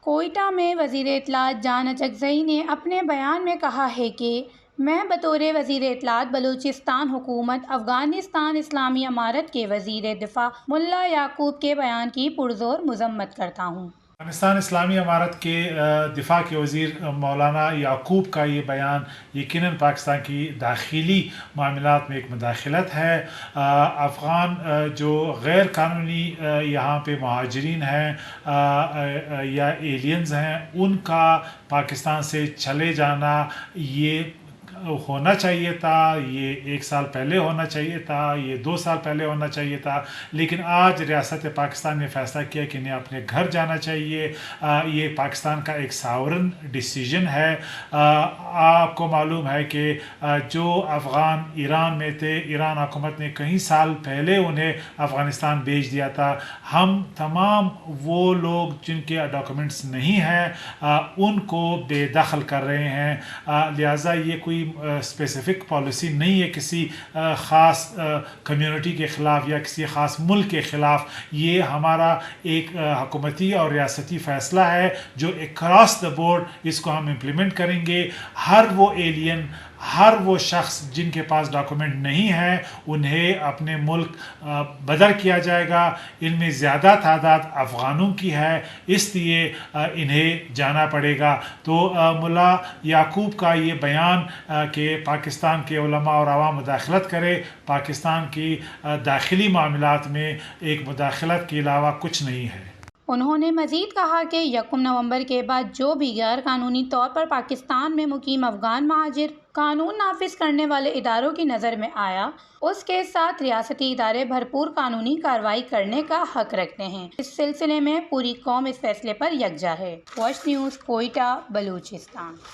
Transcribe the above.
کوئٹہ میں وزیر اطلاعات جان اچکزئی نے اپنے بیان میں کہا ہے کہ میں بطور وزیر اطلاعات بلوچستان حکومت افغانستان اسلامی امارت کے وزیر دفاع ملا یعقوب کے بیان کی پرزور مذمت کرتا ہوں۔ افغانستان اسلامی امارت کے دفاع کے وزیر مولانا یعقوب کا یہ بیان یقیناً پاکستان کی داخلی معاملات میں ایک مداخلت ہے۔ افغان جو غیر قانونی یہاں پہ مہاجرین ہیں یا ایلینز ہیں، ان کا پاکستان سے چلے جانا یہ ہونا چاہیے تھا، یہ 1 سال پہلے ہونا چاہیے تھا، یہ 2 سال پہلے ہونا چاہیے تھا، لیکن آج ریاست پاکستان نے فیصلہ کیا کہ انہیں اپنے گھر جانا چاہیے۔ یہ پاکستان کا ایک ساورن ڈیسیجن ہے۔ آپ کو معلوم ہے کہ جو افغان ایران میں تھے، ایران حکومت نے کئی سال پہلے انہیں افغانستان بھیج دیا تھا۔ ہم تمام وہ لوگ جن کے ڈاکومنٹس نہیں ہیں ان کو بے دخل کر رہے ہیں، لہٰذا یہ کوئی اسپیسیفک پالیسی نہیں ہے کسی خاص کمیونٹی کے خلاف یا کسی خاص ملک کے خلاف۔ یہ ہمارا ایک حکومتی اور ریاستی فیصلہ ہے جو اکراس دا بورڈ اس کو ہم امپلیمنٹ کریں گے۔ ہر وہ ایلین، ہر وہ شخص جن کے پاس ڈاکومنٹ نہیں ہے انہیں اپنے ملک بدر کیا جائے گا۔ ان میں زیادہ تعداد افغانوں کی ہے، اس لیے انہیں جانا پڑے گا۔ تو ملا یعقوب کا یہ بیان کہ پاکستان کے علماء اور عوام مداخلت کرے، پاکستان کی داخلی معاملات میں ایک مداخلت کے علاوہ کچھ نہیں ہے۔ انہوں نے مزید کہا کہ 1 نومبر کے بعد جو بھی غیر قانونی طور پر پاکستان میں مقیم افغان مہاجر قانون نافذ کرنے والے اداروں کی نظر میں آیا، اس کے ساتھ ریاستی ادارے بھرپور قانونی کارروائی کرنے کا حق رکھتے ہیں۔ اس سلسلے میں پوری قوم اس فیصلے پر یکجا ہے۔ Watch news, Quetta, Balochistan.